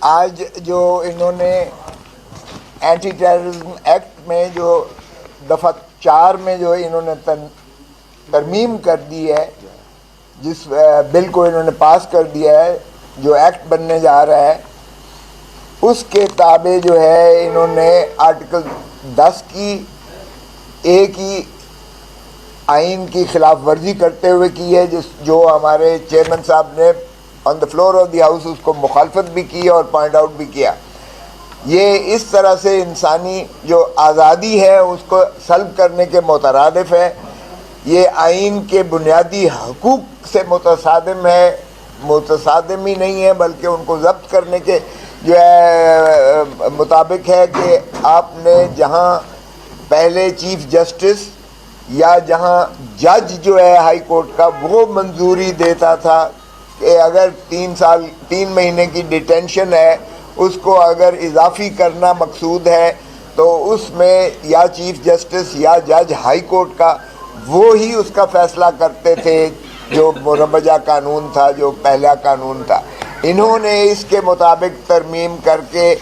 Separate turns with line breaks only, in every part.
آج جو انہوں نے اینٹی ٹیررزم ایکٹ میں جو دفعہ 4 میں جو انہوں نے ترمیم کر دی ہے، جس بل کو انہوں نے پاس کر دیا ہے جو ایکٹ بننے جا رہا ہے، اس کے تابع جو ہے انہوں نے آرٹیکل 10 کی ایک ہی آئین کی خلاف ورزی کرتے ہوئے کی ہے، جو ہمارے چیئرمین صاحب نے on the floor of the house اس کو مخالفت بھی کی اور پوائنٹ آؤٹ بھی کیا۔ یہ اس طرح سے انسانی جو آزادی ہے اس کو سلب کرنے کے مترادف ہے، یہ آئین کے بنیادی حقوق سے متصادم ہے، متصادم ہی نہیں ہے بلکہ ان کو ضبط کرنے کے جو ہے مطابق ہے کہ آپ نے جہاں پہلے چیف جسٹس یا جہاں جج جو ہے ہائی کورٹ کا وہ منظوری دیتا تھا کہ اگر 3 مہینے کی ڈیٹینشن ہے اس کو اگر اضافی کرنا مقصود ہے تو اس میں یا چیف جسٹس یا جج ہائی کورٹ کا وہ ہی اس کا فیصلہ کرتے تھے جو مروجہ قانون تھا، جو پہلا قانون تھا۔ انہوں نے اس کے مطابق ترمیم کر کے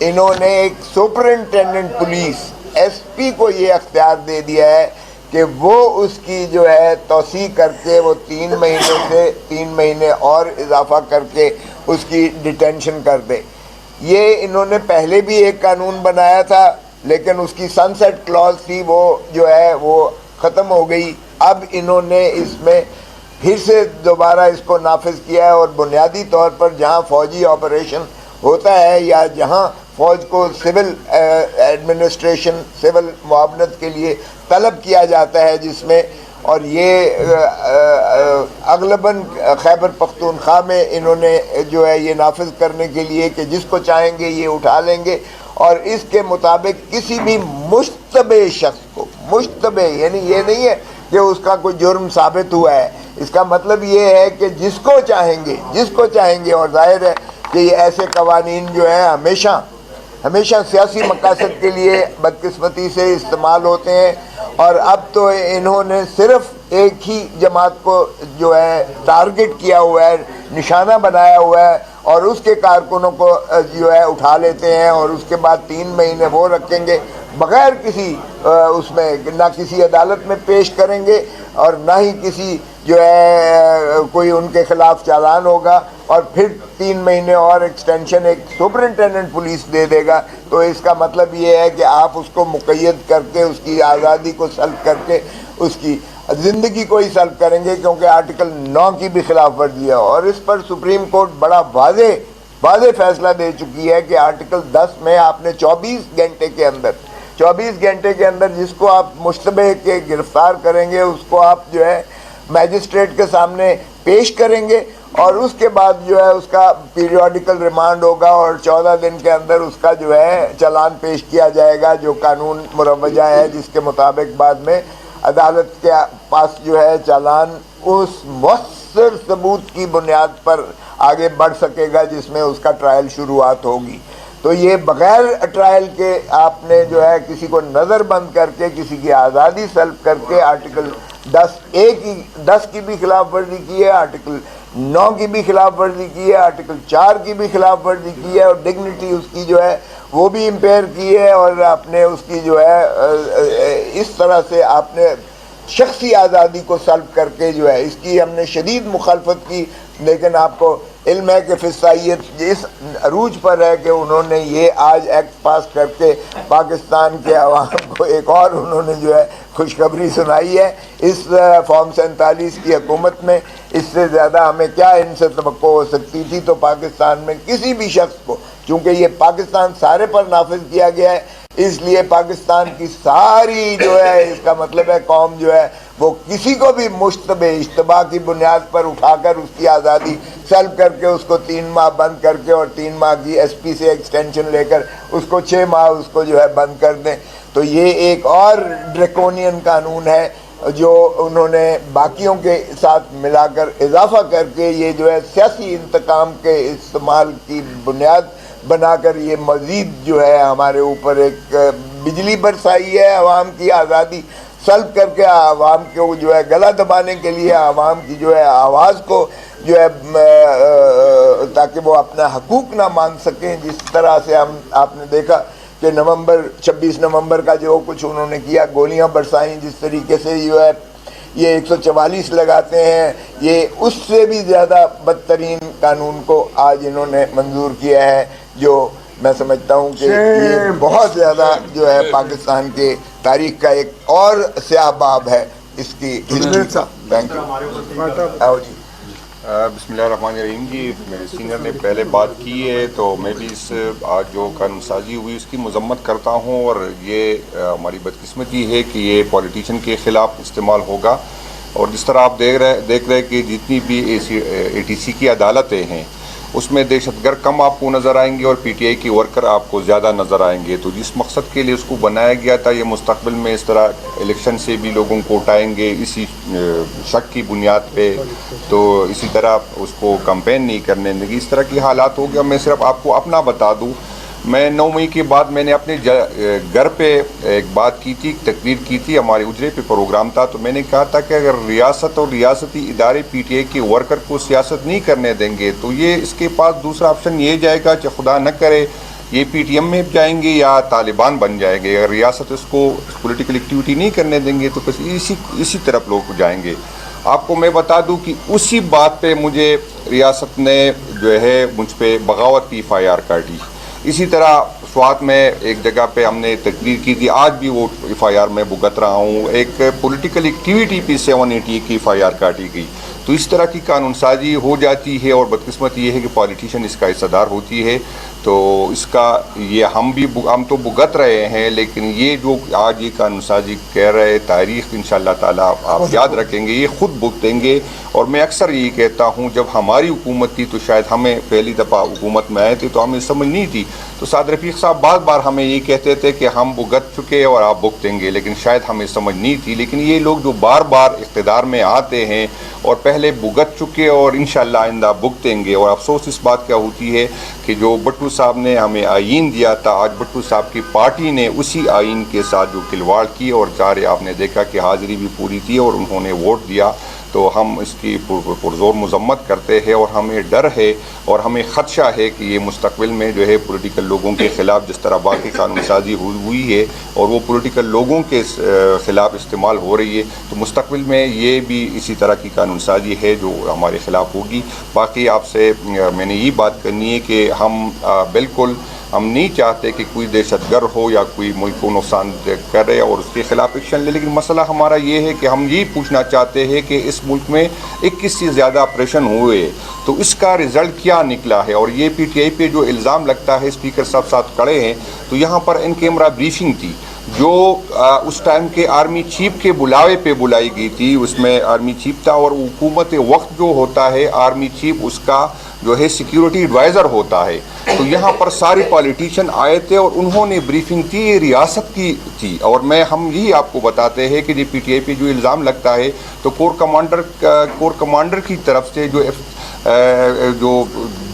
انہوں نے ایک سپرنٹینڈنٹ پولیس ایس پی کو یہ اختیار دے دیا ہے کہ وہ اس کی جو ہے توسیع کر کے وہ 3 مہینے سے 3 مہینے اور اضافہ کر کے اس کی ڈیٹینشن کر دے۔ یہ انہوں نے پہلے بھی ایک قانون بنایا تھا لیکن اس کی سن سیٹ کلاز تھی، وہ جو ہے وہ ختم ہو گئی۔ اب انہوں نے اس میں پھر سے دوبارہ اس کو نافذ کیا ہے اور بنیادی طور پر جہاں فوجی آپریشن ہوتا ہے یا جہاں فوج کو سول ایڈمنسٹریشن، سول معاونت کے لیے طلب کیا جاتا ہے، جس میں اور یہ اغلباً خیبر پختونخوا میں انہوں نے جو ہے یہ نافذ کرنے کے لیے کہ جس کو چاہیں گے یہ اٹھا لیں گے، اور اس کے مطابق کسی بھی مشتبہ شخص کو، مشتبہ یعنی یہ نہیں ہے کہ اس کا کوئی جرم ثابت ہوا ہے، اس کا مطلب یہ ہے کہ جس کو چاہیں گے، اور ظاہر ہے کہ یہ ایسے قوانین جو ہیں ہمیشہ سیاسی مقاصد کے لیے بدقسمتی سے استعمال ہوتے ہیں، اور اب تو انہوں نے صرف ایک ہی جماعت کو جو ہے ٹارگٹ کیا ہوا ہے، نشانہ بنایا ہوا ہے، اور اس کے کارکنوں کو جو ہے اٹھا لیتے ہیں اور اس کے بعد 3 مہینے وہ رکھیں گے بغیر کسی اس میں نہ کسی عدالت میں پیش کریں گے اور نہ ہی کسی جو ہے کوئی ان کے خلاف چالان ہوگا، اور پھر 3 مہینے اور ایکسٹینشن ایک سپرنٹینڈنٹ پولیس دے دے گا۔ تو اس کا مطلب یہ ہے کہ آپ اس کو مقید کر کے اس کی آزادی کو سلب کر کے اس کی زندگی کو ہی سلب کریں گے، کیونکہ آرٹیکل 9 کی بھی خلاف ورزی ہے، اور اس پر سپریم کورٹ بڑا واضح فیصلہ دے چکی ہے کہ آرٹیکل 10 میں آپ نے 24 گھنٹے کے اندر جس کو آپ مشتبہ کے گرفتار کریں گے اس کو آپ جو ہے میجسٹریٹ کے سامنے پیش کریں گے، اور اس کے بعد جو ہے اس کا پیریوڈیکل ریمانڈ ہوگا اور 14 دن کے اندر اس کا جو ہے چالان پیش کیا جائے گا جو قانون مروجہ ہے، جس کے مطابق بعد میں عدالت کے پاس جو ہے چالان اس مؤثر ثبوت کی بنیاد پر آگے بڑھ سکے گا جس میں اس کا ٹرائل شروعات ہوگی۔ تو یہ بغیر ٹرائل کے آپ نے جو ہے کسی کو نظر بند کر کے کسی کی آزادی سلب کر کے آرٹیکل 10 کی بھی خلاف ورزی کی ہے، آرٹیکل 9 کی بھی خلاف ورزی کی ہے، آرٹیکل 4 کی بھی خلاف ورزی کی ہے، اور ڈگنیٹی اس کی جو ہے وہ بھی امپیئر کی ہے، اور آپ نے اس کی جو ہے اس طرح سے آپ نے شخصی آزادی کو سلب کر کے جو ہے اس کی ہم نے شدید مخالفت کی، لیکن آپ کو علم ہے کہ فضائیت اس عروج پر ہے کہ انہوں نے یہ آج ایکٹ پاس کر کے پاکستان کے عوام کو ایک اور انہوں نے جو ہے خوشخبری سنائی ہے۔ اس فارم 47 کی حکومت میں اس سے زیادہ ہمیں کیا ان سے توقع ہو سکتی تھی؟ تو پاکستان میں کسی بھی شخص کو، چونکہ یہ پاکستان سارے پر نافذ کیا گیا ہے، اس لیے پاکستان کی ساری جو ہے اس کا مطلب ہے قوم جو ہے وہ کسی کو بھی مشتبہ اشتباہ کی بنیاد پر اٹھا کر اس کی آزادی سلب کر کے اس کو 3 ماہ بند کر کے اور 3 ماہ کی ایس پی سے ایکسٹینشن لے کر اس کو 6 ماہ اس کو جو ہے بند کر دیں۔ تو یہ ایک اور ڈریکونین قانون ہے جو انہوں نے باقیوں کے ساتھ ملا کر اضافہ کر کے یہ جو ہے سیاسی انتقام کے استعمال کی بنیاد بنا کر یہ مزید جو ہے ہمارے اوپر ایک بجلی برسائی ہے عوام کی آزادی سلب کر کے عوام کو جو ہے گلا دبانے کے لیے عوام کی جو ہے آواز کو جو ہے تاکہ وہ اپنا حقوق نہ مانگ سکیں. جس طرح سے آپ نے دیکھا کہ 26 نومبر کا جو کچھ انہوں نے کیا, گولیاں برسائیں, جس طریقے سے جو ہے یہ 144 لگاتے ہیں, یہ اس سے بھی زیادہ بدترین قانون کو آج انہوں نے منظور کیا ہے, جو میں سمجھتا ہوں کہ یہ بہت زیادہ جو ہے پاکستان کے تاریخ کا ایک اور سیاہ باب ہے اس کی. Thank you.
بسم اللہ الرحمن الرحیم. جی میرے سینئر نے پہلے بات کی ہے تو میں بھی اس آج جو قانون سازی ہوئی اس کی مذمت کرتا ہوں, اور یہ ہماری بدقسمتی ہے کہ یہ پولیٹیشین کے خلاف استعمال ہوگا. اور جس طرح آپ دیکھ رہے کہ جتنی بھی اے ٹی سی کی عدالتیں ہیں اس میں دہشت گرد کم آپ کو نظر آئیں گے اور پی ٹی آئی کی ورکر آپ کو زیادہ نظر آئیں گے. تو جس مقصد کے لیے اس کو بنایا گیا تھا, یہ مستقبل میں اس طرح الیکشن سے بھی لوگوں کو اٹھائیں گے اسی شک کی بنیاد پہ, تو اسی طرح اس کو کمپین نہیں کرنے دیں گے. اس طرح کی حالات ہو گیا. میں صرف آپ کو اپنا بتا دوں, میں 9 مئی کے بعد میں نے اپنے گھر پہ ایک بات کی تھی, تقریر کی تھی, ہمارے اجرے پہ پروگرام تھا, تو میں نے کہا تھا کہ اگر ریاست اور ریاستی ادارے پی ٹی آئی کے ورکر کو سیاست نہیں کرنے دیں گے تو یہ اس کے پاس دوسرا آپشن یہ جائے گا کہ خدا نہ کرے یہ پی ٹی ایم میں جائیں گے یا طالبان بن جائیں گے. اگر ریاست اس کو پولیٹیکل ایکٹیویٹی نہیں کرنے دیں گے تو اسی طرف لوگ جائیں گے. آپ کو میں بتا دوں کہ اسی بات پہ مجھے ریاست نے جو ہے مجھ پہ بغاوت کی FIR کاٹی. اسی طرح سوات میں ایک جگہ پہ ہم نے تقریر کی تھی, آج بھی وہ FIR میں بھگت رہا ہوں. ایک پولیٹیکل ایکٹیویٹی پہ 780 کی FIR کاٹی گئی. تو اس طرح کی قانون سازی ہو جاتی ہے, اور بدقسمت یہ ہے کہ پولیٹیشین اس کا حصہ دار ہوتی ہے. تو اس کا یہ ہم تو بھگت رہے ہیں, لیکن یہ جو آج یہ قانون سازی کہہ رہے تاریخ انشاءاللہ تعالیٰ آپ یاد رکھیں گے, یہ خود بھگتیں گے. اور میں اکثر یہی کہتا ہوں, جب ہماری حکومت تھی تو شاید ہمیں پہلی دفعہ حکومت میں آئے تھے تو ہمیں سمجھ نہیں تھی, تو سعد رفیق صاحب بار بار ہمیں یہ کہتے تھے کہ ہم بھگت چکے اور آپ بھگتیں گے, لیکن شاید ہمیں سمجھ نہیں تھی. لیکن یہ لوگ جو بار بار اقتدار میں آتے ہیں اور پہلے بھگت چکے اور انشاءاللہ آئندہ بھگتیں گے. اور افسوس اس بات کیا ہوتی ہے کہ جو بھٹو صاحب نے ہمیں آئین دیا تھا, آج بھٹو صاحب کی پارٹی نے اسی آئین کے ساتھ جو کھلواڑ کی, اور ظاہر آپ نے دیکھا کہ حاضری بھی پوری تھی اور انہوں نے ووٹ دیا. تو ہم اس کی پرزور مذمت کرتے ہیں, اور ہمیں ڈر ہے اور ہمیں خدشہ ہے کہ یہ مستقبل میں جو ہے پولیٹیکل لوگوں کے خلاف جس طرح باقی قانون سازی ہوئی ہے اور وہ پولیٹیکل لوگوں کے خلاف استعمال ہو رہی ہے, تو مستقبل میں یہ بھی اسی طرح کی قانون سازی ہے جو ہمارے خلاف ہوگی. باقی آپ سے میں نے یہ بات کرنی ہے کہ ہم نہیں چاہتے کہ کوئی دہشت گرد ہو یا کوئی ملک کو نقصان کرے اور اس کے خلاف ایکشن لے, لیکن مسئلہ ہمارا یہ ہے کہ ہم یہ پوچھنا چاہتے ہیں کہ اس ملک میں 21 سے زیادہ آپریشن ہوئے تو اس کا رزلٹ کیا نکلا ہے. اور یہ پی ٹی آئی پہ جو الزام لگتا ہے, اسپیکر صاحب ساتھ کھڑے ہیں, تو یہاں پر ان کیمرہ بریفنگ تھی جو اس ٹائم کے آرمی چیف کے بلاوے پہ بلائی گئی تھی. اس میں آرمی چیف تھا, اور حکومت وقت جو ہوتا ہے آرمی چیف اس کا جو ہے سیکیورٹی ایڈوائزر ہوتا ہے. تو یہاں پر سارے پالیٹیشین آئے تھے اور انہوں نے بریفنگ کی, یہ ریاست کی تھی. اور ہم یہی آپ کو بتاتے ہیں کہ جی پی ٹی آئی پہ جو الزام لگتا ہے تو کور کمانڈر کی طرف سے جو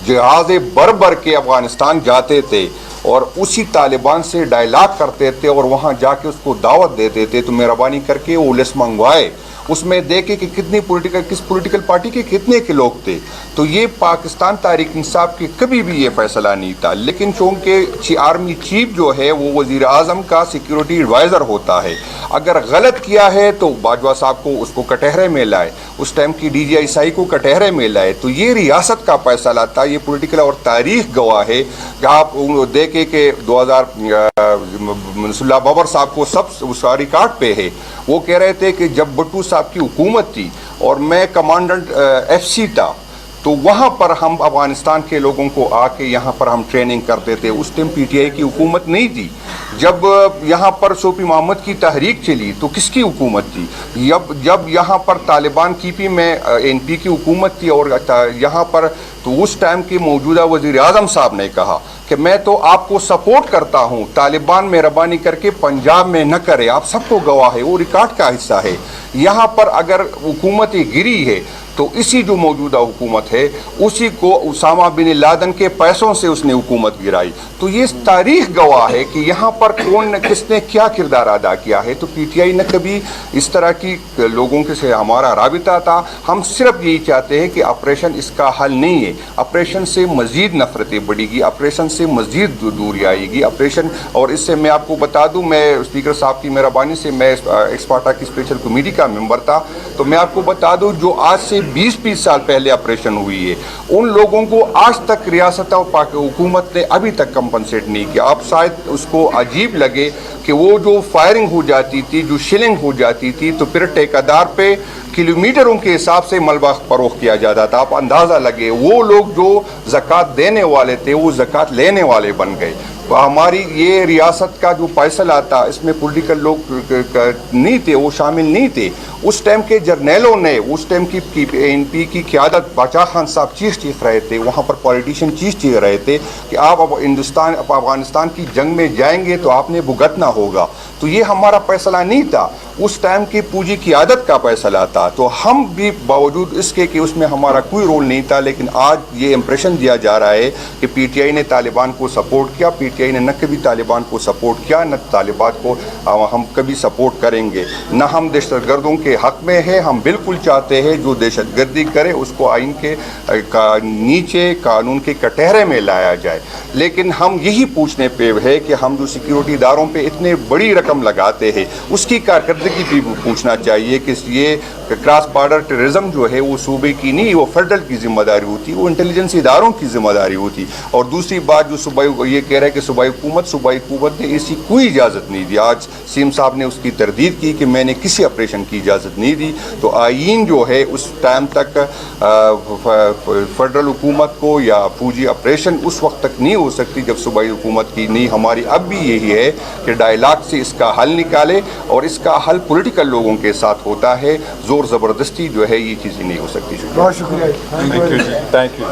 جہاز بر کے افغانستان جاتے تھے اور اسی طالبان سے ڈائلاگ کرتے تھے اور وہاں جا کے اس کو دعوت دیتے تھے, تو مہربانی کر کے وہ لسٹ منگوائے, اس میں دیکھے کہ کس پولیٹیکل پارٹی کے کتنے کے لوگ تھے. تو یہ پاکستان تحریک انصاف کی کبھی بھی یہ فیصلہ نہیں تھا, لیکن چونکہ آرمی چیف جو ہے وہ وزیر اعظم کا سیکیورٹی ایڈوائزر ہوتا ہے, اگر غلط کیا ہے تو باجوہ صاحب کو اس کو کٹہرے میں لائے, اس ٹائم کی ڈی جی آئی SI کو کٹہرے میں لائے. تو یہ ریاست کا فیصلہ تھا, یہ پولیٹیکل اور تاریخ گواہ ہے. آپ دیکھیں کہ 2000 منصور اللہ بابر صاحب کو اس کا ریکارڈ پہ ہے, وہ کہہ رہے تھے کہ جب بھٹو صاحب کی حکومت تھی اور میں کمانڈنٹ FC تھا تو وہاں پر ہم افغانستان کے لوگوں کو آ کے یہاں پر ہم ٹریننگ کرتے تھے. اس ٹائم پی ٹی آئی کی حکومت نہیں تھی. جب یہاں پر صوفی محمد کی تحریک چلی تو کس کی حکومت تھی؟ جب یہاں پر طالبان کی پی میں NP کی حکومت تھی, اور یہاں پر تو اس ٹائم کے موجودہ وزیر اعظم صاحب نے کہا کہ میں تو آپ کو سپورٹ کرتا ہوں, طالبان مہربانی کر کے پنجاب میں نہ کرے. آپ سب کو گواہ ہے, وہ ریکارڈ کا حصہ ہے. یہاں پر اگر حکومت گری ہے تو اسی جو موجودہ حکومت ہے اسی کو اسامہ بن لادن کے پیسوں سے اس نے حکومت گرائی. تو یہ تاریخ گواہ ہے کہ یہاں پر کون کس نے کیا کردار ادا کیا ہے. تو پی ٹی آئی نے کبھی اس طرح کی لوگوں کے سے ہمارا رابطہ تھا. ہم صرف یہی چاہتے ہیں کہ آپریشن اس کا حل نہیں ہے. آپریشن سے مزید نفرتیں بڑھے گی, آپریشن سے مزید دوری آئے گی آپریشن. اور اس سے میں آپ کو بتا دوں, میں اسپیکر صاحب کی مہربانی سے میں ایکسپارٹا کی اسپیشل کمیٹی کا ممبر تھا, تو میں آپ کو بتا دوں جو آج سے 20 سال پہلے آپریشن ہوئی ہے ان لوگوں کو آج تک ریاست اور حکومت نے ابھی تک کمپنسیٹ نہیں کیا. آپ شاید اس کو عجیب لگے کہ وہ جو فائرنگ ہو جاتی تھی, جو شلنگ ہو جاتی تھی, تو پھر ٹھیکیدار پہ کلومیٹروں کے حساب سے ملبہ فروخت کیا جاتا تھا. آپ اندازہ لگے وہ لوگ جو زکوٰۃ دینے والے تھے وہ زکوٰۃ لینے والے بن گئے. ہماری یہ ریاست کا جو فیصلہ تھا اس میں پولیٹیکل لوگ نہیں تھے, وہ شامل نہیں تھے. اس ٹائم کے جرنیلوں نے, اس ٹائم کی این پی کی قیادت, باچا خان صاحب چیخ رہے تھے, وہاں پر پولیٹیشین چیخ رہے تھے کہ آپ اب افغانستان کی جنگ میں جائیں گے تو آپ نے بھگتنا ہوگا. تو یہ ہمارا فیصلہ نہیں تھا, اس ٹائم کی پوجی قیادت کا فیصلہ تھا. تو ہم بھی باوجود اس کے کہ اس میں ہمارا کوئی رول نہیں تھا, لیکن آج یہ امپریشن دیا جا رہا ہے کہ پی ٹی آئی نے طالبان کو سپورٹ کیا. پی ٹی آئی نے نہ کبھی طالبان کو سپورٹ کیا, نہ طالبان کو ہم کبھی سپورٹ کریں گے, نہ ہم دہشت گردوں کے حق میں ہے. ہم بالکل چاہتے ہیں جو دہشت گردی کرے اس کو آئین کے نیچے, قانون کے کٹہرے میں لایا جائے. لیکن ہم یہی پوچھنے پہ ہے کہ ہم جو سیکیورٹی اداروں پہ اتنے بڑی رقم لگاتے ہیں اس کی کارکردگی بھی پوچھنا چاہیے کہ یہ کراس بارڈر ٹیررزم جو ہے وہ صوبے کی نہیں, وہ فیڈرل کی ذمہ داری ہوتی, وہ انٹیلیجنس اداروں کی ذمہ داری ہوتی. اور دوسری بات جو صوبائی یہ کہہ رہا ہے کہ صوبائی حکومت نے ایسی کوئی اجازت نہیں دی. آج سیم صاحب نے اس کی تردید کی کہ میں نے کسی آپریشن کی اجازت نہیں دی. تو آئین جو ہے اس ٹائم تک فیڈرل حکومت کو یا فوجی آپریشن اس وقت تک نہیں ہو سکتی جب صوبائی حکومت کی نہیں. ہماری اب بھی یہی ہے کہ ڈائلاگ سے اس کا حل نکالے, اور اس کا حل پولیٹیکل لوگوں کے ساتھ ہوتا ہے. زور زبردستی جو ہے یہ چیزیں نہیں ہو سکتی.
بہت شکریہ.
Thank you.